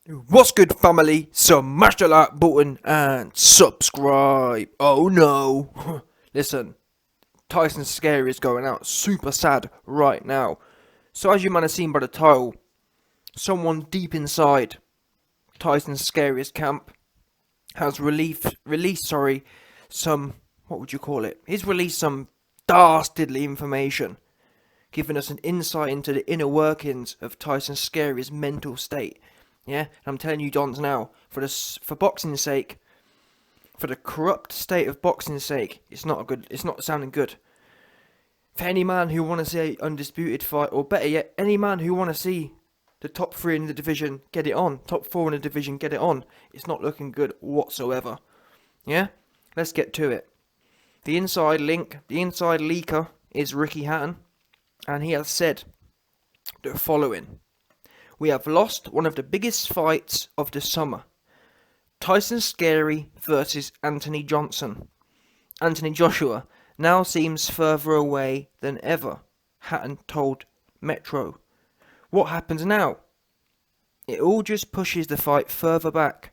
What's good, family? Smash the like button and subscribe. Oh no. Listen, Tyson Scary is going out super sad right now. So as you might have seen by the title, someone deep inside Tyson Scary's camp has released some, what would you call it? He's released some dastardly information, giving us an insight into the inner workings of Tyson Scary's mental state. Yeah, and I'm telling you, Dons, now, for boxing's sake, for the corrupt state of boxing's sake, it's not sounding good. For any man who want to see an undisputed fight, or better yet, any man who want to see the top 3 in the division get it on, top 4 in the division get it on, it's not looking good whatsoever. Yeah, let's get to it. The inside leaker is Ricky Hatton, and he has said the following. We have lost one of the biggest fights of the summer. Tyson Scary versus Anthony Joshua now seems further away than ever, Hatton told Metro. What happens now? It all just pushes the fight further back.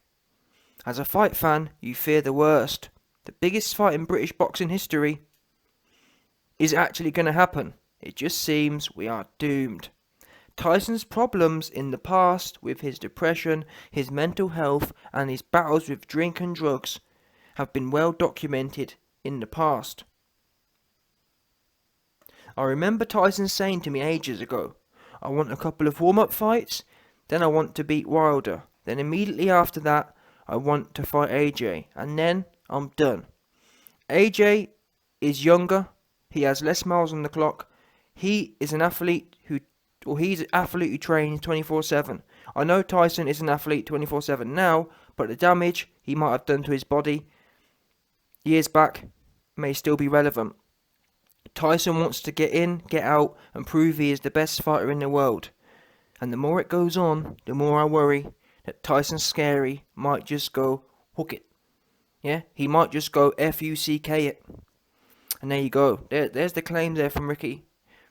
As a fight fan, you fear the worst. The biggest fight in British boxing history is actually going to happen. It just seems we are doomed. Tyson's problems in the past with his depression, his mental health and his battles with drink and drugs have been well documented in the past. I remember Tyson saying to me ages ago, I want a couple of warm-up fights, then I want to beat Wilder, then immediately after that I want to fight AJ, and then I'm done. AJ is younger, he has less miles on the clock, he's an athlete who trains 24/7. I know Tyson is an athlete 24/7 now, but the damage he might have done to his body years back may still be relevant. Tyson wants to get in, get out, and prove he is the best fighter in the world. And the more it goes on, the more I worry that Tyson Scary might just go hook it. Yeah, he might just go FUCK it. And there you go. There's the claim there from Ricky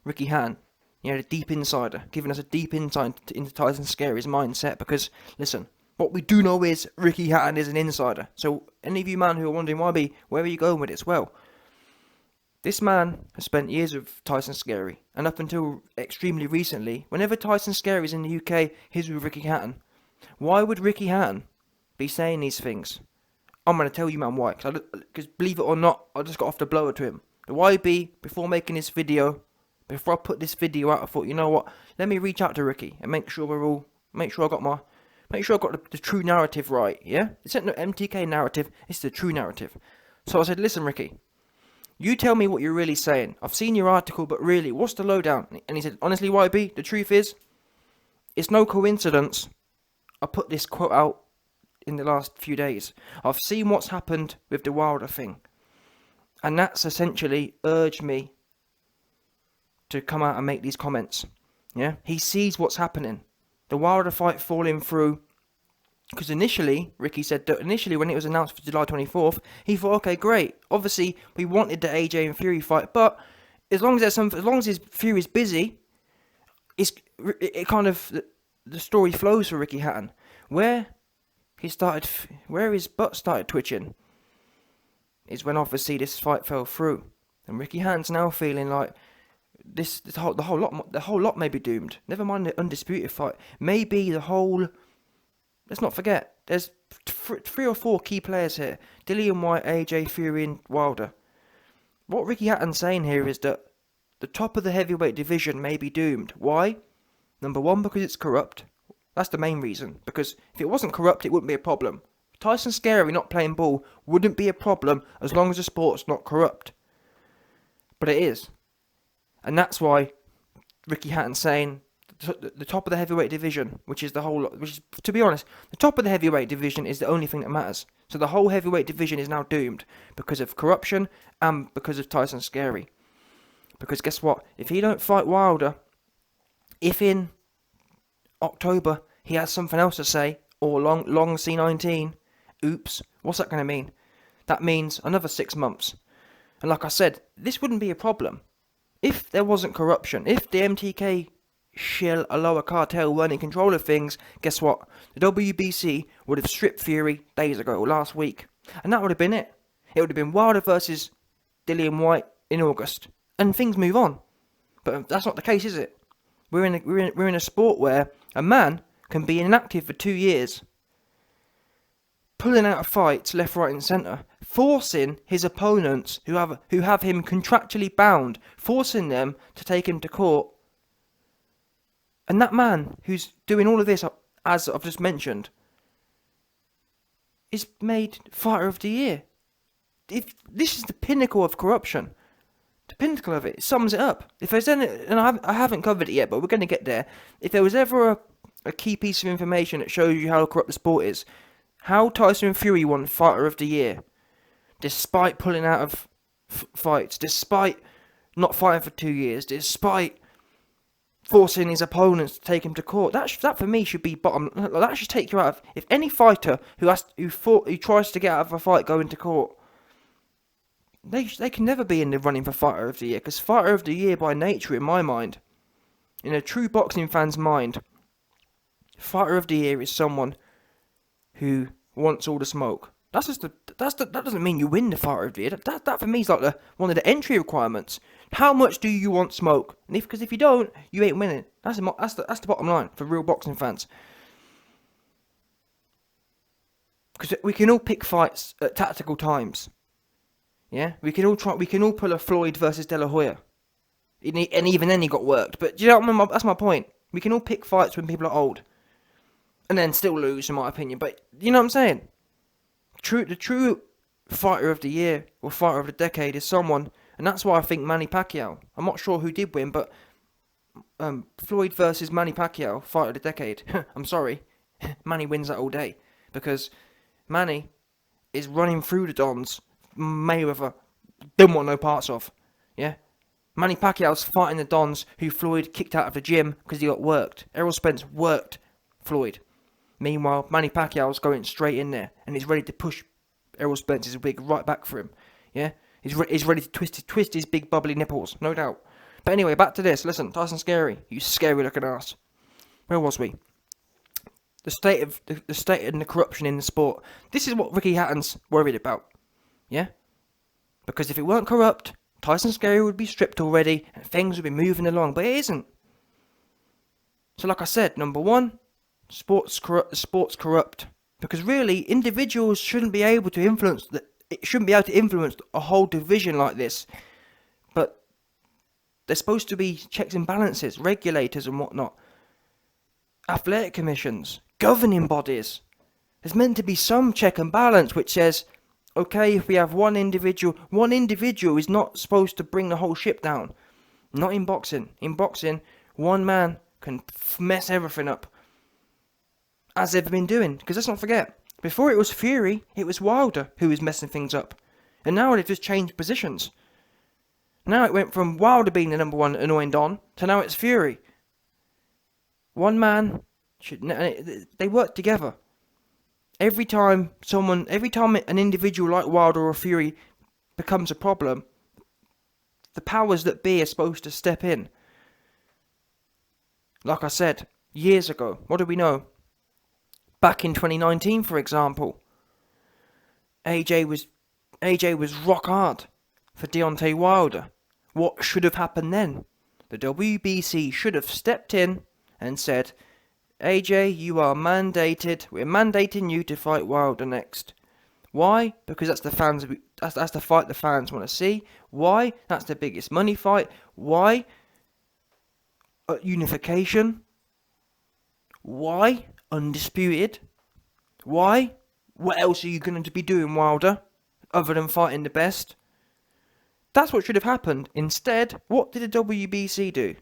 Hatton. You know, the deep insider, giving us a deep insight into Tyson Scary's mindset. Because, listen, what we do know is Ricky Hatton is an insider. So, any of you man who are wondering, where are you going with this? Well, this man has spent years with Tyson Scary. And up until extremely recently, whenever Tyson Scary is in the UK, he's with Ricky Hatton. Why would Ricky Hatton be saying these things? I'm going to tell you, man, why. Because believe it or not, I just got off the blower to him. The YB, before making this video, before I put this video out, I thought, you know what? Let me reach out to Ricky and make sure I got the true narrative right. Yeah, it's not no MTK narrative. It's the true narrative. So I said, listen, Ricky, you tell me what you're really saying. I've seen your article, but really, what's the lowdown? And he said, honestly, YB, the truth is, it's no coincidence I put this quote out in the last few days. I've seen what's happened with the Wilder thing, and that's essentially urged me to come out and make these comments. Yeah, he sees what's happening. The Wilder fight falling through. Because initially, Ricky said that when it was announced for July 24th, he thought, okay, great. Obviously, we wanted the AJ and Fury fight, but as long as his Fury's busy, the story flows for Ricky Hatton. Where his butt started twitching is when obviously this fight fell through, and Ricky Hatton's now feeling like the whole lot may be doomed. Never mind the undisputed fight. Maybe the whole. Let's not forget, there's 3 or 4 key players here: Dillian White, AJ, Fury, and Wilder. What Ricky Hatton's saying here is that the top of the heavyweight division may be doomed. Why? Number 1, because it's corrupt. That's the main reason. Because if it wasn't corrupt, it wouldn't be a problem. Tyson Scary not playing ball wouldn't be a problem as long as the sport's not corrupt. But it is. And that's why Ricky Hatton's saying the top of the heavyweight division, to be honest, the top of the heavyweight division is the only thing that matters. So the whole heavyweight division is now doomed because of corruption and because of Tyson Scary. Because guess what? If he don't fight Wilder, if in October he has something else to say, or long C19, oops, what's that going to mean? That means another 6 months. And like I said, this wouldn't be a problem if there wasn't corruption, if the MTK shill, a lower cartel weren't in control of things, guess what? The WBC would have stripped Fury days ago, or last week. And that would have been it. It would have been Wilder versus Dillian White in August. And things move on. But that's not the case, is it? We're in a sport where a man can be inactive for 2 years, pulling out of fights left, right and centre, forcing his opponents who have him contractually bound, forcing them to take him to court. And that man who's doing all of this, as I've just mentioned, is made Fighter of the Year. If this is the pinnacle of corruption, the pinnacle of it sums it up. If there's any, and I haven't covered it yet, but we're going to get there. If there was ever a key piece of information that shows you how corrupt the sport is, how Tyson Fury won Fighter of the Year, despite pulling out of fights, despite not fighting for 2 years, despite forcing his opponents to take him to court. That for me should be bottom. That should take you out of. If any fighter who tries to get out of a fight going to court, they can never be in the running for Fighter of the Year, because Fighter of the Year by nature, in my mind, in a true boxing fan's mind, Fighter of the Year is someone who wants all the smoke. That doesn't mean you win the Fighter of the Year. That for me is like one of the entry requirements. How much do you want smoke? Because if you don't, you ain't winning. That's the bottom line for real boxing fans. Because we can all pick fights at tactical times. Yeah, we can all pull a Floyd versus De La Hoya, and even then he got worked. But you know, that's my point. We can all pick fights when people are old, and then still lose, in my opinion. But you know what I'm saying? The true Fighter of the Year or Fighter of the Decade is someone, and that's why I think Manny Pacquiao. I'm not sure who did win, but Floyd versus Manny Pacquiao, Fighter of the Decade. I'm sorry, Manny wins that all day, because Manny is running through the Dons. Mayweather didn't want no parts of. Yeah, Manny Pacquiao's fighting the Dons who Floyd kicked out of the gym because he got worked. Errol Spence worked Floyd. Meanwhile, Manny Pacquiao's going straight in there and he's ready to push Errol Spence's wig right back for him. Yeah, he's ready to twist his big bubbly nipples, no doubt. But anyway, back to this. Listen, Tyson Scary, you scary looking ass. Where was we? The state and the corruption in the sport. This is what Ricky Hatton's worried about. Yeah? Because if it weren't corrupt, Tyson Scary would be stripped already and things would be moving along, but it isn't. So like I said, number one, sports corrupt. Because really, individuals shouldn't be able to influence a whole division like this. But there's supposed to be checks and balances, regulators and whatnot. Athletic commissions, governing bodies. There's meant to be some check and balance which says, okay, if we have one individual is not supposed to bring the whole ship down. Not in boxing. In boxing, one man can mess everything up. As they've been doing. Because let's not forget, before it was Fury, it was Wilder who was messing things up. And now they've just changed positions. Now it went from Wilder being the number one annoying Don, to now it's Fury. One man, they work together. Every time an individual like Wilder or Fury becomes a problem, the powers that be are supposed to step in. Like I said, years ago, what do we know? Back in 2019, for example, AJ was rock hard for Deontay Wilder. What should have happened then? The WBC should have stepped in and said, AJ, you are mandated. We're mandating you to fight Wilder next. Why? Because that's the fight the fans want to see. Why? That's the biggest money fight. Why? Unification. Why? Undisputed. Why? What else are you going to be doing, Wilder, other than fighting the best? That's what should have happened. Instead, what did the WBC do?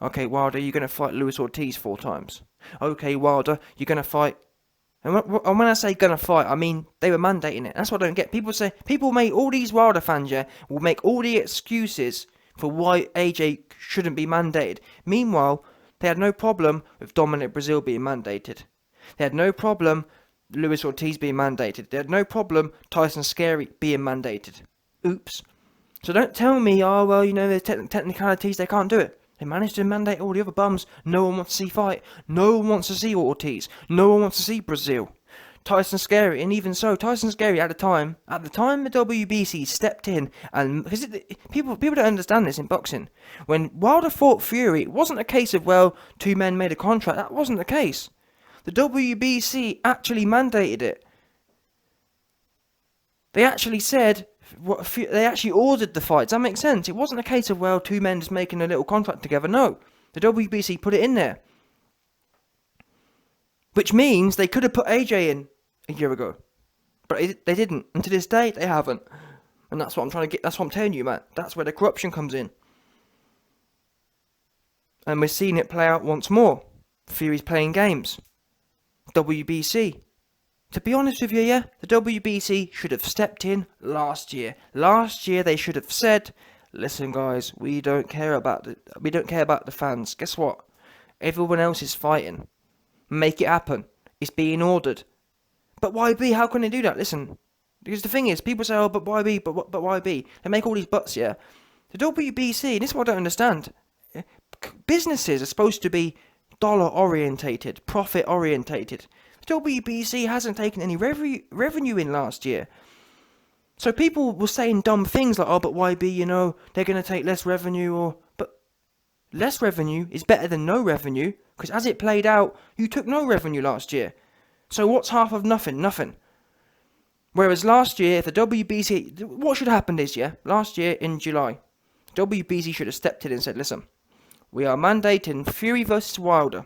Okay, Wilder, you're going to fight Luis Ortiz 4 times. Okay, Wilder, you're going to fight... And when I say going to fight, I mean they were mandating it. That's what I don't get. People make all these Wilder fans, yeah, will make all the excuses for why AJ shouldn't be mandated. Meanwhile, they had no problem with Dominic Brazil being mandated. They had no problem Luis Ortiz being mandated. They had no problem Tyson Scary being mandated. Oops. So don't tell me, oh, well, you know, there's technicalities, they can't do it. They managed to mandate all the other bums no one wants to see fight. No one wants to see Ortiz. No one wants to see Brazil. Tyson Scary, and even so, Tyson Scary at the time the WBC stepped in, and because people don't understand this in boxing. When Wilder fought Fury, it wasn't a case of, well, two men made a contract. That wasn't the case. The WBC actually mandated it. They actually said, they actually ordered the fights. That makes sense. It wasn't a case of, well, two men just making a little contract together. No, the WBC put it in there. Which means they could have put AJ in a year ago. But they didn't. And to this day, they haven't. And that's what I'm trying to get. That's what I'm telling you, man. That's where the corruption comes in. And we're seeing it play out once more. Fury's playing games. WBC. To be honest with you, yeah, the WBC should have stepped in last year. Last year, they should have said, listen, guys, we don't care about the fans. Guess what? Everyone else is fighting. Make it happen. It's being ordered. But YB, how can they do that? Listen, because the thing is, people say, oh, but YB, but YB. They make all these buts, yeah. The WBC, this is what I don't understand. Businesses are supposed to be dollar-orientated, profit-orientated. The WBC hasn't taken any revenue in last year. So people were saying dumb things like, oh, but YB, you know, they're going to take less revenue, but less revenue is better than no revenue. Because as it played out, you took no revenue last year. So what's half of nothing? Nothing. Whereas last year, if the WBC... What should have happened is, yeah, last year in July, WBC should have stepped in and said, listen, we are mandating Fury versus Wilder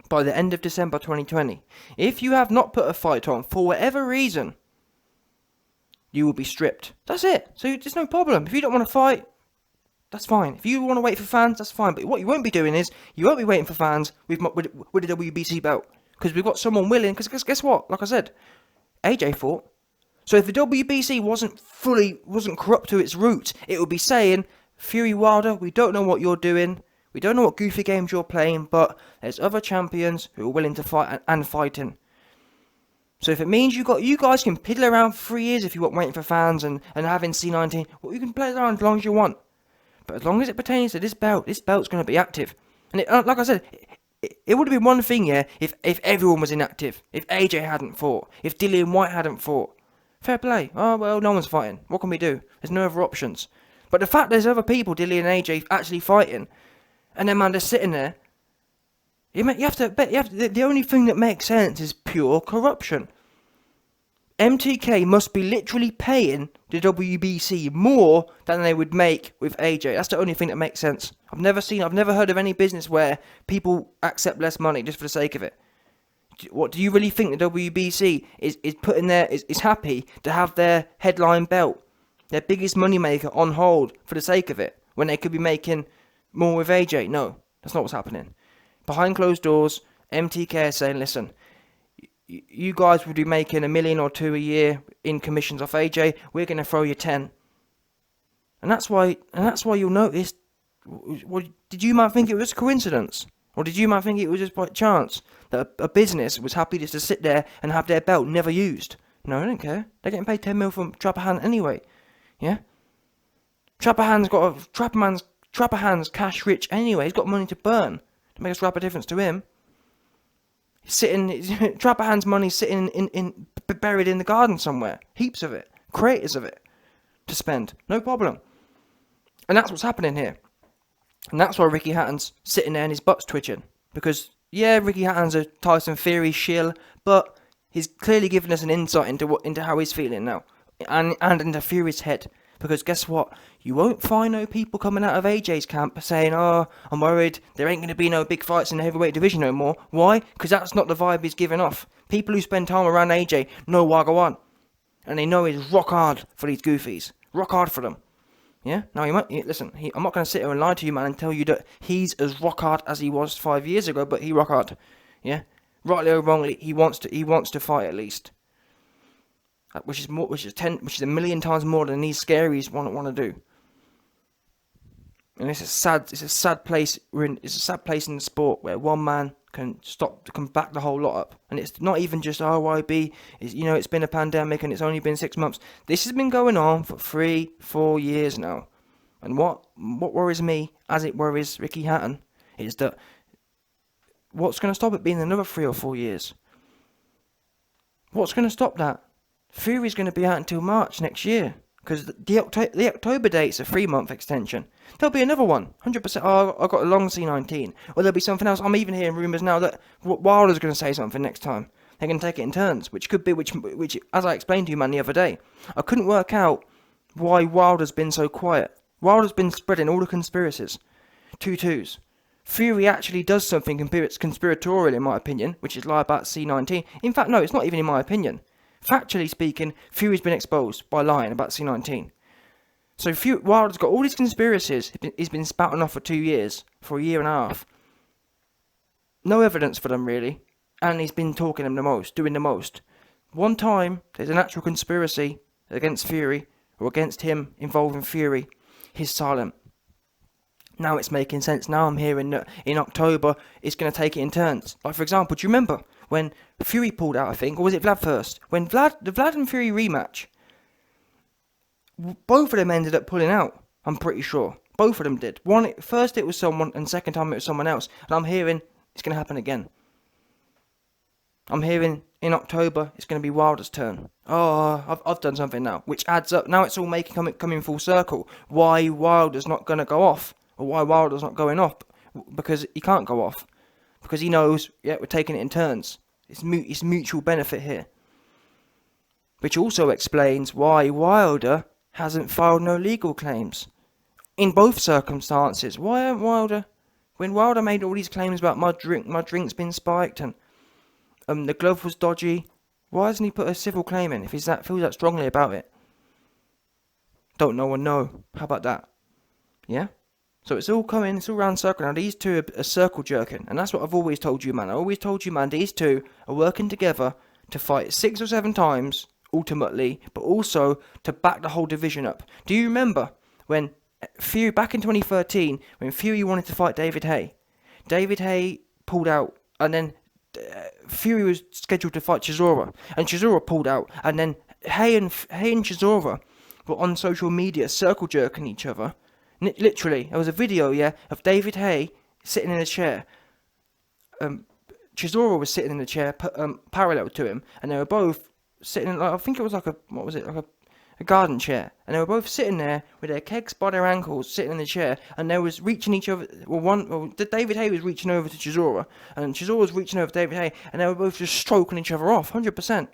by the end of December 2020. If you have not put a fight on, for whatever reason, you will be stripped. That's it. So there's no problem. If you don't want to fight, that's fine. If you want to wait for fans, that's fine. But what you won't be doing is, you won't be waiting for fans with the WBC belt. Because we've got someone willing, because guess what? Like I said, AJ fought. So if the WBC wasn't corrupt to its roots, it would be saying, Fury Wilder, we don't know what you're doing. We don't know what goofy games you're playing, but there's other champions who are willing to fight and fighting. So if it means you guys can piddle around for 3 years if you want waiting for fans and having C19, well, you can play around as long as you want. But as long as it pertains to this belt's going to be active. And like I said, it would have been one thing, yeah, if everyone was inactive. If AJ hadn't fought. If Dillian White hadn't fought. Fair play. Oh, well, no one's fighting. What can we do? There's no other options. But the fact there's other people, Dillian and AJ, actually fighting, and then, man, they're sitting there, you have to bet. The only thing that makes sense is pure corruption. MTK must be literally paying the WBC more than they would make with AJ. That's the only thing that makes sense. I've never heard of any business where people accept less money just for the sake of it. What do you really think the WBC is putting there? Is happy to have their headline belt, their biggest moneymaker, on hold for the sake of it when they could be making more with AJ? No, that's not what's happening. Behind closed doors, MTK is saying, listen, you guys would be making $1 million or $2 million a year in commissions off AJ. We're going to throw you 10. And that's why you'll notice. Well, did you might think it was a coincidence, or did you might think it was just by chance that a business was happy just to sit there and have their belt never used? No, I don't care. They're getting paid $10 million from Trapperhan anyway. Yeah. Trapperhan's cash rich anyway. He's got money to burn. To make a slap of difference to him. Trapperhan's money sitting buried in the garden somewhere. Heaps of it. Craters of it. To spend. No problem. And that's what's happening here. And that's why Ricky Hatton's sitting there and his butt's twitching. Because, yeah, Ricky Hatton's a Tyson Fury shill, but he's clearly given us an insight into how he's feeling now. And into Fury's head. Because guess what? You won't find no people coming out of AJ's camp saying, oh, I'm worried, there ain't going to be no big fights in the heavyweight division no more. Why? Because that's not the vibe he's giving off. People who spend time around AJ know Wagwan. And they know he's rock hard for these goofies. Rock hard for them. Yeah? Now, I'm not going to sit here and lie to you, man, and tell you that he's as rock hard as he was 5 years ago, but he rock hard. Yeah? Rightly or wrongly, he wants to fight at least. Which is a million times more than these scaries want to do. And it's a sad place in the sport where one man can back the whole lot up. And it's not even just RYB. It's been a pandemic and it's only been 6 months. This has been going on for 3-4 years now. And what worries me, as it worries Ricky Hatton, is that what's going to stop it being another 3 or 4 years? What's going to stop that? Fury's going to be out until March next year, because the October date's a 3-month extension. There'll be another one, 100%. Oh, I got a long C19, or there'll be something else. I'm even hearing rumours now that Wilder's going to say something next time. They're going to take it in turns, which could be, which, as I explained to you, man, the other day, I couldn't work out why Wilder's been so quiet. Wilder's been spreading all the conspiracies. 2-2s. Fury actually does something conspiratorial, in my opinion, which is lie about C19. In fact, no, it's not even in my opinion. Factually speaking, Fury's been exposed by lying about C19. So Wilder's got all these conspiracies he's been spouting off for 2 years, for a year and a half. No evidence for them, really. And he's been talking them the most, doing the most. One time, there's an actual conspiracy against Fury, or against him involving Fury. He's silent. Now it's making sense. Now I'm hearing that in October it's going to take it in turns. Like, for example, do you remember when Fury pulled out, I think, or was it Vlad first? When the Vlad and Fury rematch, both of them ended up pulling out, I'm pretty sure. Both of them did. First it was someone, and second time it was someone else. And I'm hearing it's going to happen again. I'm hearing in October it's going to be Wilder's turn. Oh, I've done something now, which adds up. Now it's all coming full circle. Why Wilder's not going to go off. Or why Wilder's not going off, because he can't go off, because he knows, yeah, we're taking it in turns. It's mutual benefit here, which also explains why Wilder hasn't filed no legal claims in both circumstances. Why aren't Wilder, when Wilder made all these claims about my drink's been spiked and the glove was dodgy, why hasn't he put a civil claim in if feels that strongly about it? Don't no one know. How about that? Yeah. So it's all round circle. Now these two are circle jerking, and that's what I've always told you, man. I always told you, man, these two are working together to fight 6 or 7 times, ultimately, but also to back the whole division up. Do you remember when Fury, back in 2013, when Fury wanted to fight David Haye? David Haye pulled out, and then Fury was scheduled to fight Chisora, and Chisora pulled out, and then Haye and Chisora were on social media circle jerking each other. Literally, there was a video, of David Haye sitting in a chair. Chisora was sitting in a chair parallel to him, and they were both sitting in, I think it was like a garden chair, and they were both sitting there with their kegs by their ankles, sitting in the chair, and they was reaching each other. David Haye was reaching over to Chisora, and Chisora was reaching over to David Haye, and they were both just stroking each other off, 100%,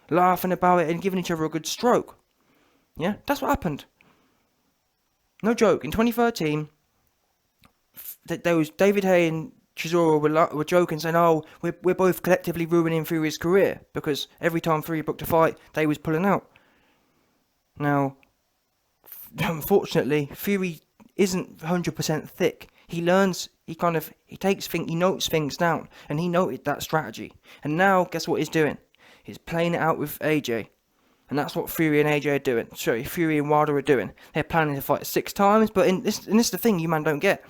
laughing about it and giving each other a good stroke. Yeah, that's what happened. No joke. In 2013, there was David Haye and Chisora were joking, saying, "Oh, we're both collectively ruining Fury's career because every time Fury booked a fight, they was pulling out." Now, unfortunately, Fury isn't 100% thick. He learns. He takes things. He notes things down, and he noted that strategy. And now, guess what he's doing? He's playing it out with AJ. And that's what Fury and AJ are doing. Sorry, Fury and Wilder are doing. They're planning to fight 6 times, but this is the thing you man don't get.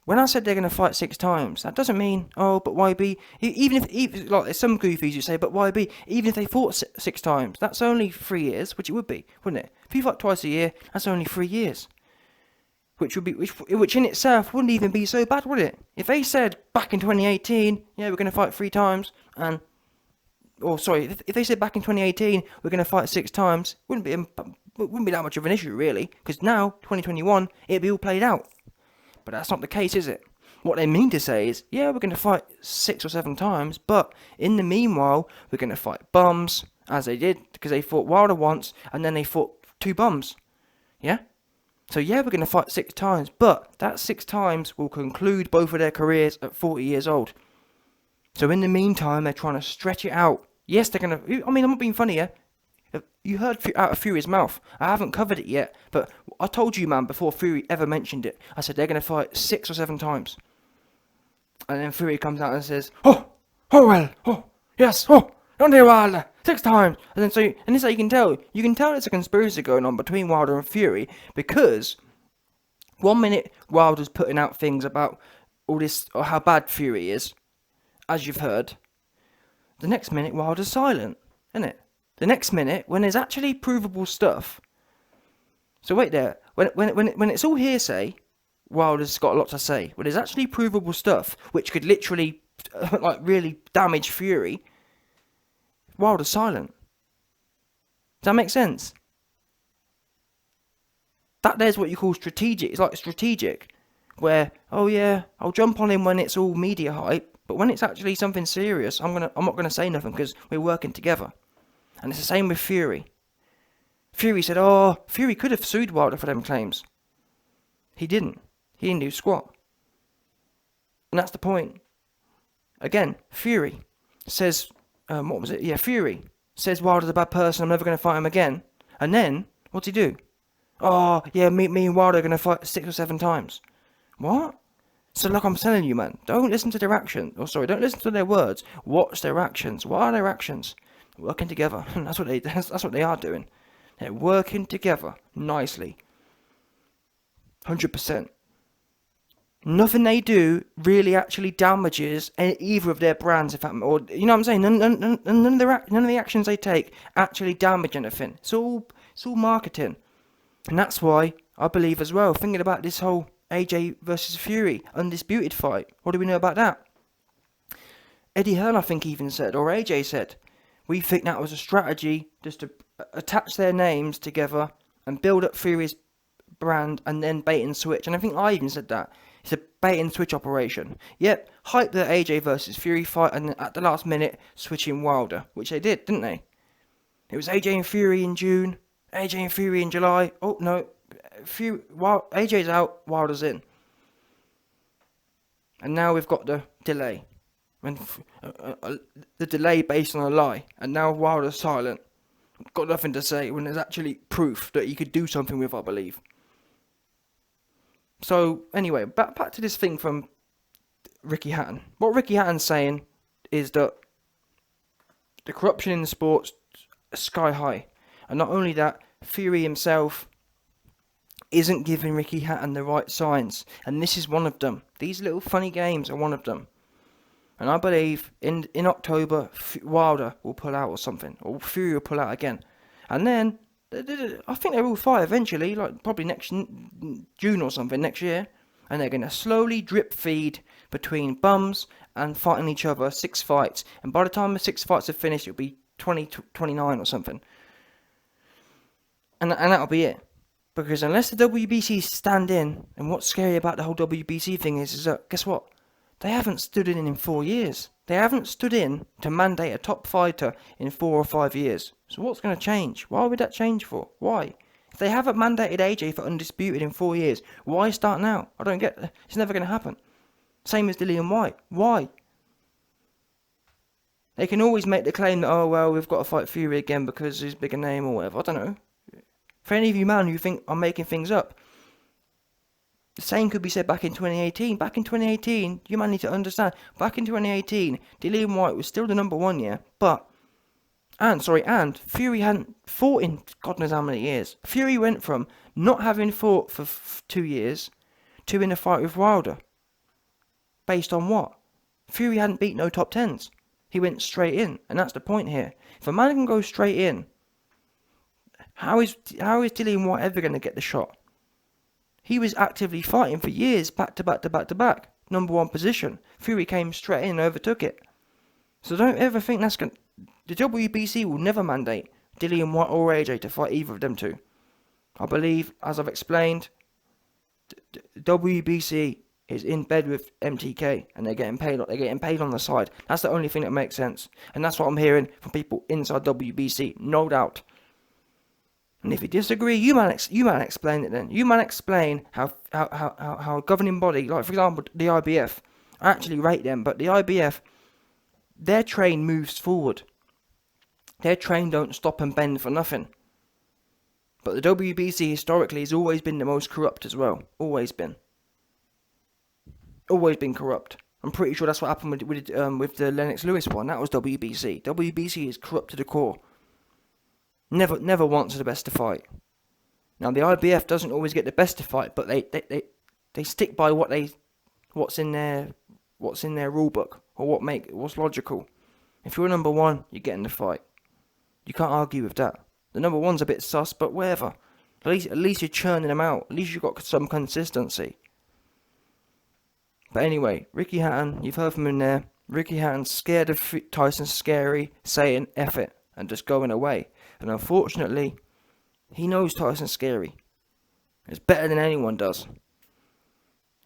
When I said they're going to fight 6 times, that doesn't mean, oh, but YB, even like there's some goofies who say, but YB, even if they fought 6 times, that's only 3 years, which it would be, wouldn't it? If you fight twice a year, that's only 3 years. Which in itself wouldn't even be so bad, would it? If they said back in 2018, yeah, we're going to fight 3 times, if they said back in 2018 we're going to fight 6 times, wouldn't be that much of an issue, really, because now 2021 it'd be all played out. But that's not the case, is it? What they mean to say is, yeah, we're going to fight 6 or 7 times, but in the meanwhile we're going to fight bums, as they did, because they fought Wilder once and then they fought 2 bums. Yeah. So yeah, we're going to fight 6 times, but that 6 times will conclude both of their careers at 40 years old. So in the meantime, they're trying to stretch it out. Yes, they're going to... I mean, I'm not being funny here. You heard out of Fury's mouth. I haven't covered it yet, but I told you, man, before Fury ever mentioned it, I said they're going to fight 6 or 7 times. And then Fury comes out and says, yes, Deontay Wilder, 6 times. And then this is how you can tell. You can tell there's a conspiracy going on between Wilder and Fury, because one minute Wilder's putting out things about all this, or how bad Fury is, as you've heard. The next minute, Wilder's silent, isn't it? The next minute, when there's actually provable stuff. So wait there. When it's all hearsay, Wilder's got a lot to say. When there's actually provable stuff which could literally, like, really damage Fury, Wilder's silent. Does that make sense? That there's what you call strategic. It's like strategic, where, oh yeah, I'll jump on him when it's all media hype, but when it's actually something serious, I'm not gonna say nothing because we're working together. And it's the same with Fury. Fury said, oh, Fury could have sued Wilder for them claims. He didn't. He didn't do squat. And that's the point. Again, Fury says, what was it? Yeah, Fury says Wilder's a bad person, I'm never going to fight him again. And then, what's he do? Oh, yeah, me and Wilder are going to fight 6 or 7 times. What? So like I'm telling you, man, don't listen to their actions. Oh, sorry, don't listen to their words. Watch their actions. What are their actions? Working together. That's what they are doing. They're working together nicely. 100%. Nothing they do really actually damages either of their brands, or you know what I'm saying. None of the actions they take actually damage anything. It's all marketing, and that's why I believe as well. Thinking about this whole AJ versus Fury undisputed fight, what do we know about that? Eddie Hearn, I think, even said, or AJ said, we think that was a strategy just to attach their names together and build up Fury's brand and then bait and switch. And I think I even said that. It's a bait and switch operation. Yep, hype the AJ versus Fury fight and then at the last minute switching Wilder, which they did, didn't they? It was AJ and Fury in June, AJ and Fury in July. Oh no, AJ's out, Wilder's in. And now we've got the delay. And the delay based on a lie. And now Wilder's silent. Got nothing to say when there's actually proof that he could do something with, I believe. So, anyway, back to this thing from Ricky Hatton. What Ricky Hatton's saying is that the corruption in the sport's sky high. And not only that, Fury himself isn't giving Ricky Hatton the right signs. And this is one of them. These little funny games are one of them. And I believe in October, Wilder will pull out or something. Or Fury will pull out again. And then, I think they will fight eventually, like probably next June or something, next year. And they're going to slowly drip feed between bums and fighting each other, 6 fights. And by the time the 6 fights are finished, it'll be 29 or something. And that'll be it. Because unless the WBC stand in, and what's scary about the whole WBC thing is that, guess what? They haven't stood in 4 years. They haven't stood in to mandate a top fighter in 4 or 5 years. So what's going to change? Why would that change for? Why? If they haven't mandated AJ for undisputed in 4 years, why start now? I don't get. It's never going to happen. Same as Dillian White. Why? They can always make the claim that, oh well, we've got to fight Fury again because he's a bigger name or whatever. I don't know. For any of you man who think I'm making things up, the same could be said back in 2018. Back in 2018, you man need to understand. Back in 2018, Dillian White was still the number 1, yeah. And Fury hadn't fought in God knows how many years. Fury went from not having fought for 2 years to in a fight with Wilder. Based on what? Fury hadn't beat no top 10s. He went straight in, and that's the point here. If a man can go straight in, how is Dillian White ever going to get the shot? He was actively fighting for years, back to back to back to back. Number 1 position. Fury came straight in and overtook it. So don't ever think that's going to... The WBC will never mandate Dillian White or AJ to fight either of them two. I believe, as I've explained, WBC is in bed with MTK and they're getting paid on the side. That's the only thing that makes sense. And that's what I'm hearing from people inside WBC, no doubt. And if you disagree, you man explain it then. You man explain how a governing body, like for example the IBF, I actually rate them, but the IBF, their train moves forward. Their train don't stop and bend for nothing. But the WBC historically has always been the most corrupt as well. Always been. Always been corrupt. I'm pretty sure that's what happened with the Lennox Lewis one. That was WBC. WBC is corrupt to the core. Never wants the best to fight. Now the IBF doesn't always get the best to fight, but they stick by what's in their rule book or what's logical. If you're number 1, you get in the fight. You can't argue with that. The number 1's a bit sus, but whatever. At least you're churning them out. At least you've got some consistency. But anyway, Ricky Hatton, you've heard from him there. Ricky Hatton's scared of Tyson Scary saying F it and just going away. And unfortunately, he knows Tyson Scary. It's better than anyone does.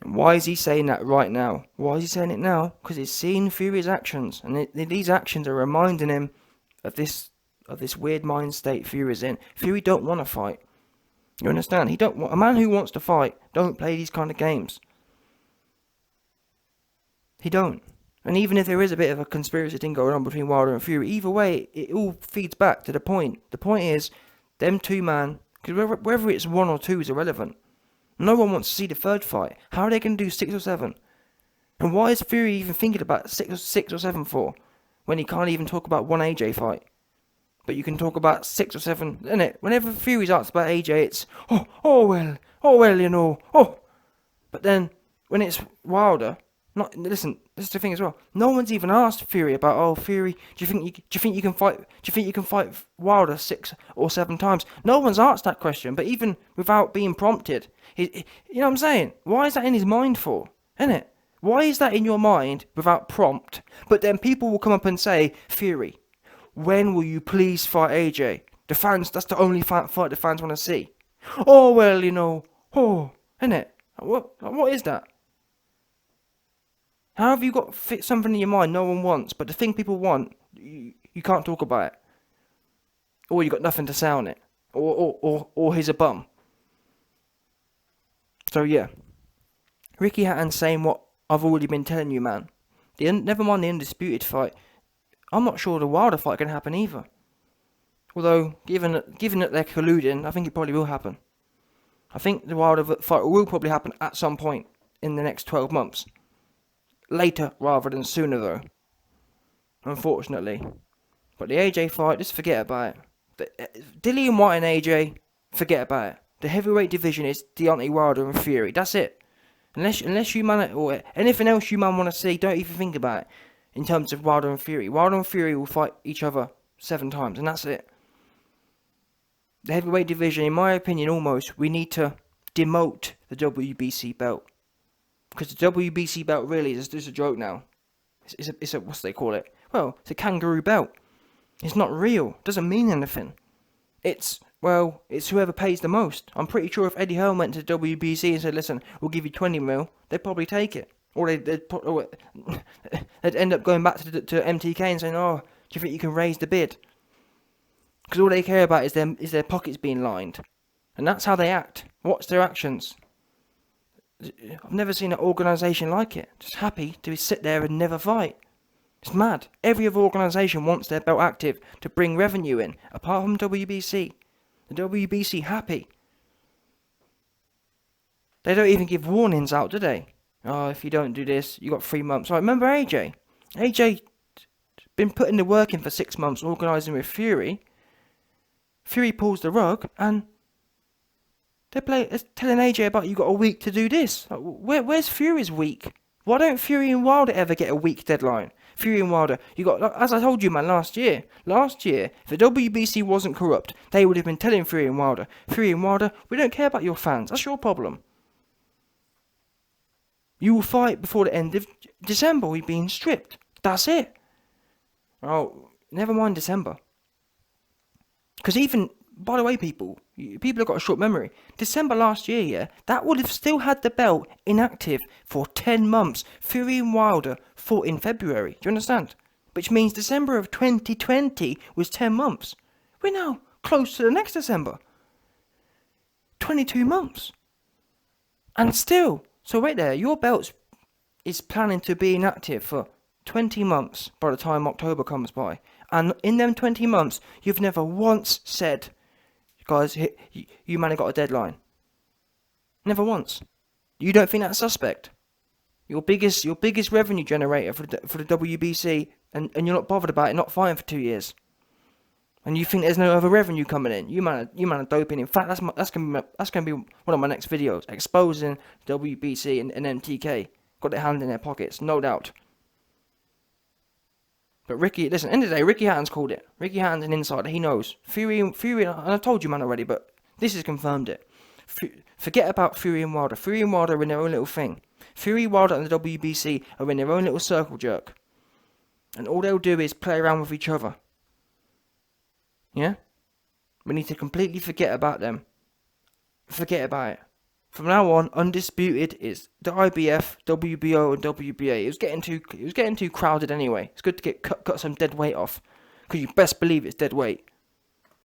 And why is he saying that right now? Why is he saying it now? Because he's seen Fury's actions. And these actions are reminding him of this weird mind state Fury's in. Fury don't want to fight. You understand? A man who wants to fight don't play these kind of games. He don't. And even if there is a bit of a conspiracy thing going on between Wilder and Fury, either way, it all feeds back to the point. The point is, them two man, because whether it's 1 or 2 is irrelevant. No one wants to see the third fight. How are they going to do 6 or 7? And why is Fury even thinking about 6 or 7 for, when he can't even talk about one AJ fight? But you can talk about 6 or 7, innit? Whenever Fury's asked about AJ, it's, oh well, you know, oh. But then, when it's Wilder, listen, this is the thing as well. No one's even asked Fury about, Fury, do you think you can fight Wilder 6 or 7 times? No one's asked that question, but even without being prompted, you know what I'm saying? Why is that in his mind for? Innit? Why is that in your mind without prompt? But then people will come up and say, Fury, when will you please fight AJ? The fans, that's the only fight the fans want to see. Oh well, you know, innit? What is that? How have you got something in your mind no one wants, but the thing people want, you can't talk about it? Or you got nothing to say on it? Or he's a bum? So yeah. Ricky Hatton's saying what I've already been telling you, man. Never mind the undisputed fight. I'm not sure the Wilder fight can happen either. Although, given that they're colluding, I think it probably will happen. I think the Wilder fight will probably happen at some point in the next 12 months. Later rather than sooner though. Unfortunately. But the AJ fight, just forget about it. Dillian White and AJ, forget about it. The heavyweight division is Deontay Wilder and Fury. That's it. Unless you man, or anything else you man want to see, don't even think about it. In terms of Wilder and Fury. Wilder and Fury will fight each other 7 times and that's it. The heavyweight division, in my opinion, we need to demote the WBC belt. Because the WBC belt really is just a joke now. It's a what's they call it? Well, it's a kangaroo belt. It's not real. It doesn't mean anything. It's whoever pays the most. I'm pretty sure if Eddie Hearn went to the WBC and said, listen, we'll give you 20 mil, they'd probably take it. Or they'd end up going back to MTK and saying, do you think you can raise the bid? Because all they care about is their pockets being lined. And that's how they act. Watch their actions. I've never seen an organisation like it. Just happy to sit there and never fight. It's mad. Every other organisation wants their belt active to bring revenue in, apart from WBC. The WBC happy. They don't even give warnings out, do they? If you don't do this, you got 3 months. Remember AJ? AJ been putting the work in for 6 months, organising with Fury. Fury pulls the rug, and they're telling AJ about you got a week to do this. Where's Fury's week? Why don't Fury and Wilder ever get a week deadline? Fury and Wilder, as I told you, man, last year, if the WBC wasn't corrupt, they would have been telling Fury and Wilder, we don't care about your fans. That's your problem. You will fight before the end of December. We've been stripped. That's it. Never mind December. Because even, by the way, people have got a short memory. December last year, that would have still had the belt inactive for 10 months. Fury and Wilder fought in February. Do you understand? Which means December of 2020 was 10 months. We're now close to the next December. 22 months. And still, so wait there, your belt is planning to be inactive for 20 months by the time October comes by. And in them 20 months, you've never once said, guys, you man have got a deadline. Never once. You don't think that's suspect? Your biggest revenue generator for the WBC, and you're not bothered about it not fighting for 2 years. And you think there's no other revenue coming in. You man are doping. In fact, that's gonna be one of my next videos, exposing WBC and MTK. Got their hand in their pockets, no doubt. But Ricky, listen, end of the day, Ricky Hatton's called it. Ricky Hatton's an insider. He knows. Fury, and I told you, man, already, but This has confirmed it. Forget about Fury and Wilder. Fury and Wilder are in their own little thing. Fury, Wilder and the WBC are in their own little circle jerk. And all they'll do is play around with each other. Yeah? We need to completely forget about them. Forget about it. From now on, undisputed is the IBF, WBO and WBA. It was getting too crowded anyway. It's good to cut some dead weight off. Because you best believe it's dead weight.